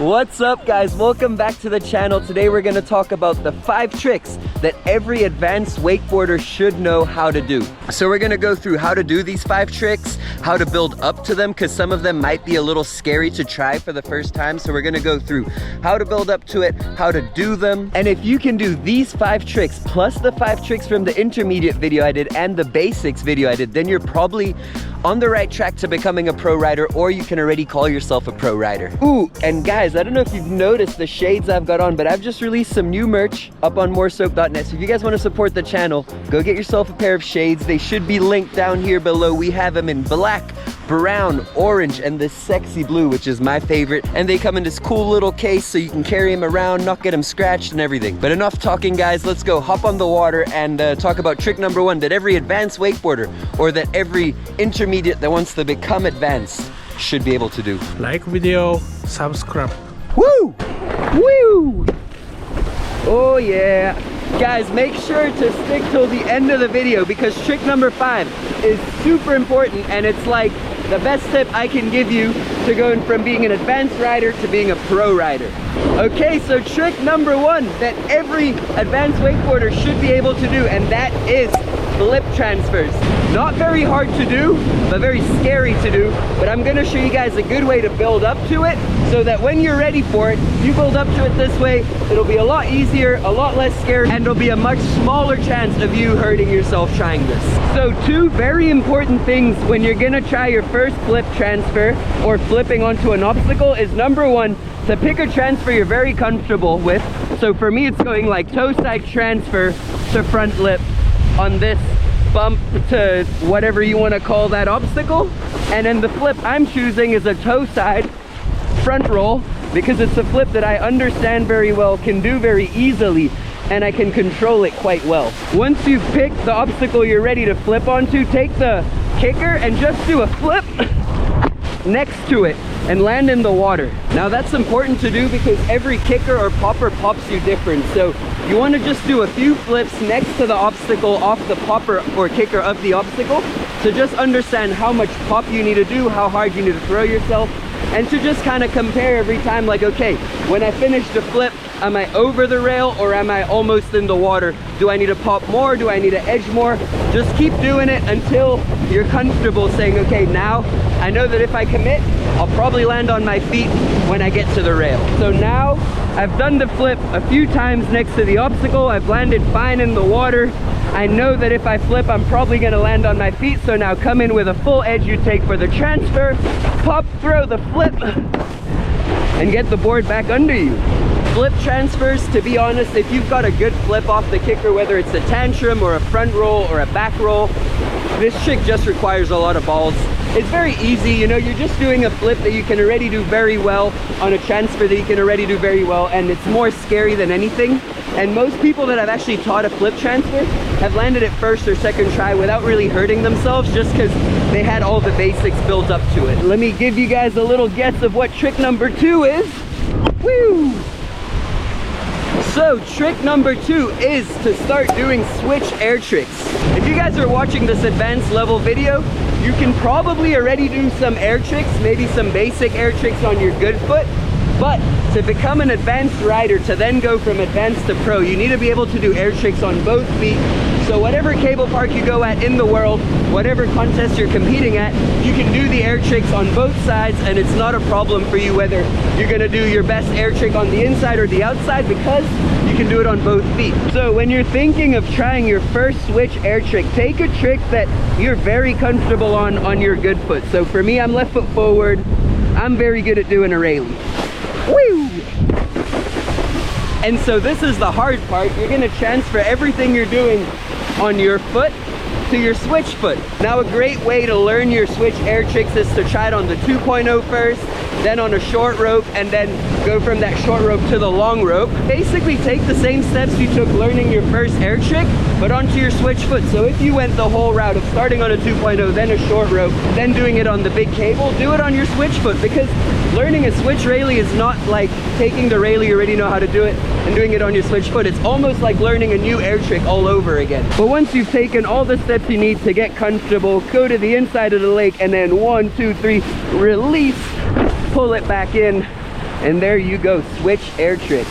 What's up guys, welcome back to the channel. Today we're going to talk about the 5 tricks that every advanced wakeboarder should know how to do. So we're going to go through how to do these 5 tricks, how to build up to them, because some of them might be a little scary to try for the first time. So we're going to go through how to build up to it, how to do them. And if you can do these 5 tricks plus the 5 tricks from the intermediate video I did and the basics video I did, then you're probably on the right track to becoming a pro rider, or you can already call yourself a pro rider. Ooh, and guys, I don't know if you've noticed the shades I've got on, but I've just released some new merch up on moresoap.net. So if you guys want to support the channel, go get yourself a pair of shades. They should be linked down here below. We have them in black, brown, orange, and this sexy blue, which is my favorite. And they come in this cool little case so you can carry them around, not get them scratched and everything. But enough talking guys, let's go hop on the water and talk about trick number 1 that every advanced wakeboarder, or that every intermediate that wants to become advanced, should be able to do. Like video, subscribe. Woo! Woo! Oh yeah. Guys, make sure to stick till the end of the video, because trick number 5 is super important, and it's like the best tip I can give you to going from being an advanced rider to being a pro rider. Okay, so trick number 1 that every advanced wakeboarder should be able to do, and that is flip transfers. Not very hard to do, but very scary to do. But I'm gonna show you guys a good way to build up to it, so that when you're ready for it, you build up to it this way, it'll be a lot easier, a lot less scary, and it'll be a much smaller chance of you hurting yourself trying this. So 2 very important things when you're gonna try your first flip transfer or flipping onto an obstacle is, number 1, to pick a transfer you're very comfortable with. So for me, it's going like toe side transfer to front lip on this bump to whatever you want to call that obstacle. And then the flip I'm choosing is a toe side front roll, because it's a flip that I understand very well, can do very easily, and I can control it quite well. Once you've picked the obstacle you're ready to flip onto, take the kicker and just do a flip next to it and land in the water. Now that's important to do because every kicker or popper pops you different. So you want to just do a few flips next to the obstacle off the popper or kicker of the obstacle, to just understand how much pop you need to do, how hard you need to throw yourself, and to just kind of compare every time, like, okay, when I finish the flip, am I over the rail or am I almost in the water? Do I need to pop more? Do I need to edge more? Just keep doing it until you're comfortable saying, okay, now I know that if I commit, I'll probably land on my feet when I get to the rail. So now I've done the flip a few times next to the obstacle. I've landed fine in the water. I know that if I flip, I'm probably gonna land on my feet. So now come in with a full edge you take for the transfer, pop, throw the flip, and get the board back under you. Flip transfers, to be honest, if you've got a good flip off the kicker, whether it's a tantrum or a front roll or a back roll, this trick just requires a lot of balls. It's very easy, you know, you're just doing a flip that you can already do very well on a transfer that you can already do very well, and it's more scary than anything. And most people that I've actually taught a flip transfer have landed it first or second try without really hurting themselves, just because they had all the basics built up to it. Let me give you guys a little guess of what trick number 2 is. Woo! So trick number 2 is to start doing switch air tricks. If you guys are watching this advanced level video, you can probably already do some air tricks, maybe some basic air tricks on your good foot. But to become an advanced rider, to then go from advanced to pro, you need to be able to do air tricks on both feet. So whatever cable park you go at in the world, whatever contest you're competing at, you can do the air tricks on both sides, and it's not a problem for you whether you're gonna do your best air trick on the inside or the outside, because you can do it on both feet. So when you're thinking of trying your first switch air trick, take a trick that you're very comfortable on your good foot. So for me, I'm left foot forward. I'm very good at doing a railie. Woo! And so this is the hard part. You're gonna transfer everything you're doing on your foot to your switch foot. Now a great way to learn your switch air tricks is to try it on the 2.0 first, then on a short rope, and then go from that short rope to the long rope. Basically take the same steps you took learning your first air trick, but onto your switch foot. So if you went the whole route of starting on a 2.0, then a short rope, then doing it on the big cable, do it on your switch foot, because learning a switch railie is not like taking the railie you already know how to do it and doing it on your switch foot. It's almost like learning a new air trick all over again. But once you've taken all the steps you need to get comfortable, go to the inside of the lake, and then 1, 2, 3, release, pull it back in, And there you go, switch air trick.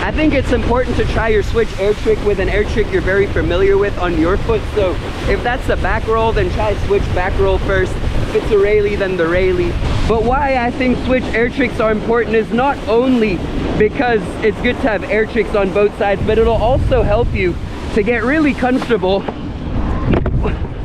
I think it's important to try your switch air trick with an air trick you're very familiar with on your foot. So if that's the back roll, then try switch back roll first. If it's a Rayleigh, then the Rayleigh. But why I think switch air tricks are important is not only because it's good to have air tricks on both sides, but it'll also help you to get really comfortable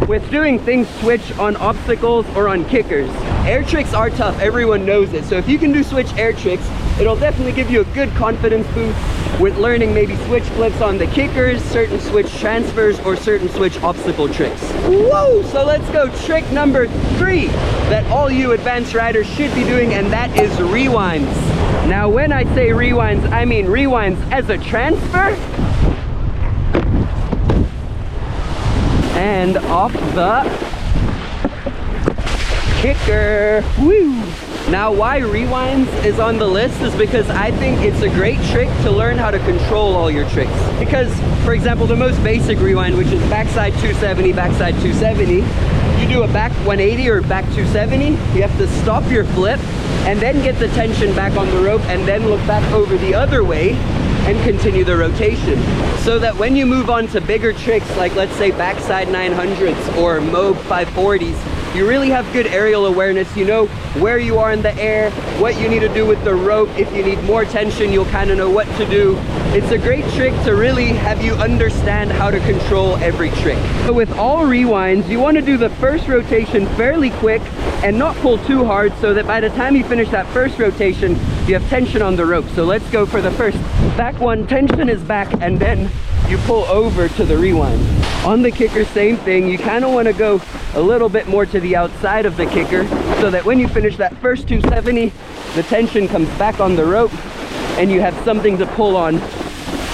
with doing things switch on obstacles or on kickers. Air tricks are tough, everyone knows it. So if you can do switch air tricks, it'll definitely give you a good confidence boost with learning maybe switch flips on the kickers, certain switch transfers, or certain switch obstacle tricks. Whoa! So let's go trick number 3 that all you advanced riders should be doing, and that is rewinds. Now when I say rewinds, I mean rewinds as a transfer and off the kicker. Woo! Now why rewinds is on the list is because I think it's a great trick to learn how to control all your tricks. Because, for example, the most basic rewind, which is backside 270, backside 270, you do a back 180 or back 270, you have to stop your flip and then get the tension back on the rope and then look back over the other way and continue the rotation. So that when you move on to bigger tricks, like let's say backside 900s or Moog 540s, you really have good aerial awareness. You know where you are in the air, what you need to do with the rope. If you need more tension, you'll kind of know what to do. It's a great trick to really have you understand how to control every trick. So with all rewinds, you want to do the first rotation fairly quick and not pull too hard, so that by the time you finish that first rotation, you have tension on the rope. So let's go for the first back one. Tension is back, and then you pull over to the rewind. On the kicker, same thing. You kind of want to go a little bit more to the outside of the kicker, so that when you finish that first 270, the tension comes back on the rope and you have something to pull on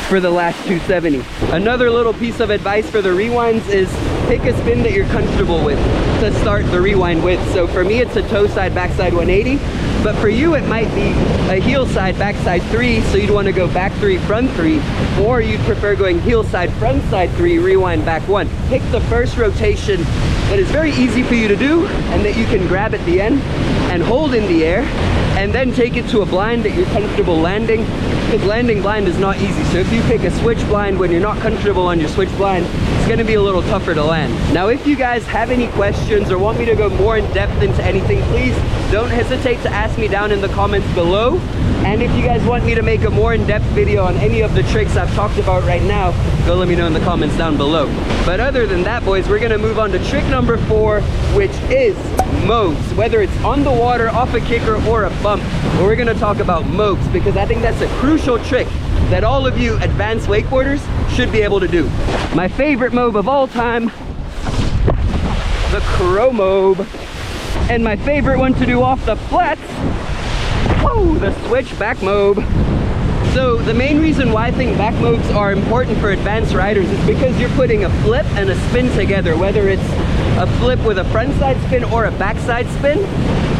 for the last 270. Another little piece of advice for the rewinds is pick a spin that you're comfortable with to start the rewind with. So for me, it's a toe side, backside 180. But for you, it might be a heel side, backside 3, so you'd want to go back 3, front 3, or you'd prefer going heel side, front side 3, rewind back 1. Pick the first rotation that is very easy for you to do and that you can grab at the end and hold in the air, and then take it to a blind that you're comfortable landing, because landing blind is not easy. So if you pick a switch blind when you're not comfortable on your switch blind, it's going to be a little tougher to land. Now if you guys have any questions or want me to go more in depth into anything, please don't hesitate to ask me down in the comments below. And if you guys want me to make a more in-depth video on any of the tricks I've talked about right now, go let me know in the comments down below. But other than that, boys, we're gonna move on to trick number 4, which is Moogs. Whether it's on the water, off a kicker, or a bump, but we're gonna talk about Moogs because I think that's a crucial trick that all of you advanced wakeboarders should be able to do. My favorite mob of all time, the crow mob. And my favorite one to do off the flats, oh, the switch back mob. So the main reason why I think back mobs are important for advanced riders is because you're putting a flip and a spin together. Whether it's a flip with a front side spin or a back side spin,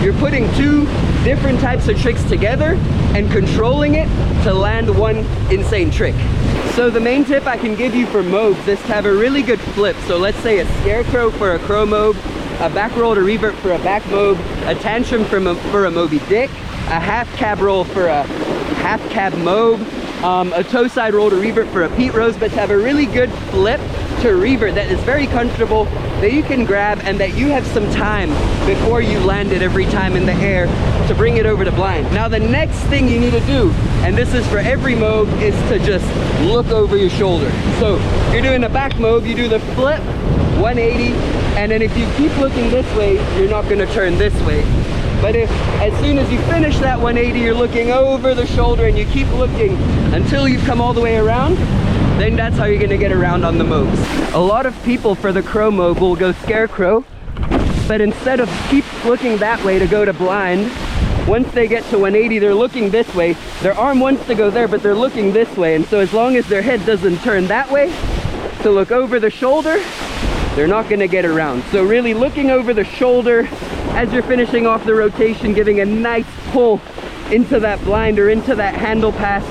you're putting 2 different types of tricks together and controlling it to land one insane trick. So the main tip I can give you for mobs is to have a really good flip. So let's say a scarecrow for a crow mob, a back roll to revert for a back mob, a tantrum for a Moby Dick, a half cab roll for a half cab mob, a toe side roll to revert for a Pete Rose, but to have a really good flip to revert that is very comfortable, that you can grab, and that you have some time before you land it every time in the air to bring it over to blind. Now the next thing you need to do, and this is for every mob, is to just look over your shoulder. So if you're doing a back mob, you do the flip 180, and then if you keep looking this way, you're not going to turn this way. But if as soon as you finish that 180, you're looking over the shoulder and you keep looking until you've come all the way around, then that's how you're going to get around on the mobs. A lot of people for the crow mob will go scarecrow, but instead of keep looking that way to go to blind, once they get to 180, they're looking this way. Their arm wants to go there, but they're looking this way. And so as long as their head doesn't turn that way to look over the shoulder, they're not going to get around. So really looking over the shoulder as you're finishing off the rotation, giving a nice pull into that blind or into that handle pass.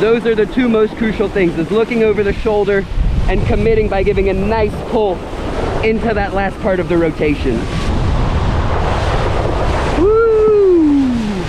Those are the 2 most crucial things, is looking over the shoulder and committing by giving a nice pull into that last part of the rotation. Woo!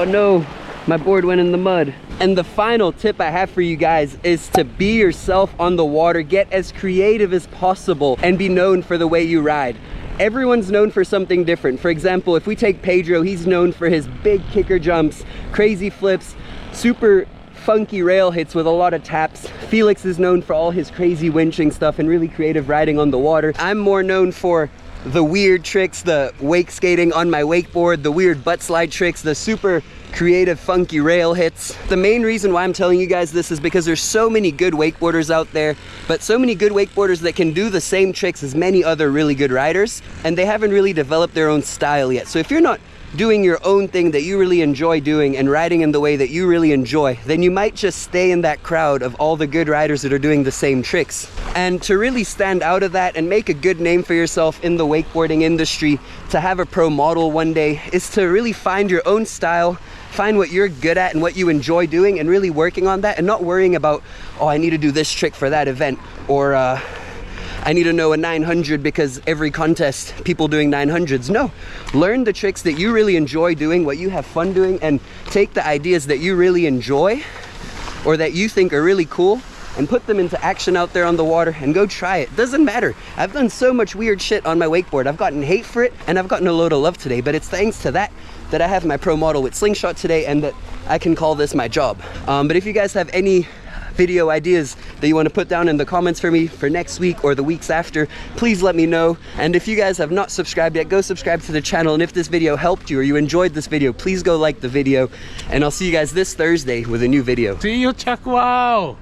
no, my board went in the mud. And the final tip I have for you guys is to be yourself on the water. Get as creative as possible and be known for the way you ride. Everyone's known for something different. For example, if we take Pedro, he's known for his big kicker jumps, crazy flips, super funky rail hits with a lot of taps. Felix is known for all his crazy winching stuff and really creative riding on the water. I'm more known for the weird tricks, the wake skating on my wakeboard, the weird butt slide tricks, the super creative funky rail hits. The main reason why I'm telling you guys this is because there's so many good wakeboarders out there, but so many good wakeboarders that can do the same tricks as many other really good riders, and they haven't really developed their own style yet. So if you're not doing your own thing that you really enjoy doing and riding in the way that you really enjoy, then you might just stay in that crowd of all the good riders that are doing the same tricks. And to really stand out of that and make a good name for yourself in the wakeboarding industry, to have a pro model one day, is to really find your own style, find what you're good at and what you enjoy doing, and really working on that, and not worrying about, oh, I need to do this trick for that event, or I need to know a 900 because every contest people doing 900s. No, learn the tricks that you really enjoy doing, what you have fun doing, and take the ideas that you really enjoy or that you think are really cool and put them into action out there on the water and go try it. Doesn't matter. I've done so much weird shit on my wakeboard. I've gotten hate for it and I've gotten a load of love today, but it's thanks to that I have my pro model with Slingshot today and that I can call this my job. But if you guys have any video ideas that you want to put down in the comments for me for next week or the weeks after, please let me know. And if you guys have not subscribed yet, go subscribe to the channel. And if this video helped you or you enjoyed this video, please go like the video. And I'll see you guys this Thursday with a new video. See you, Chuck. Wow.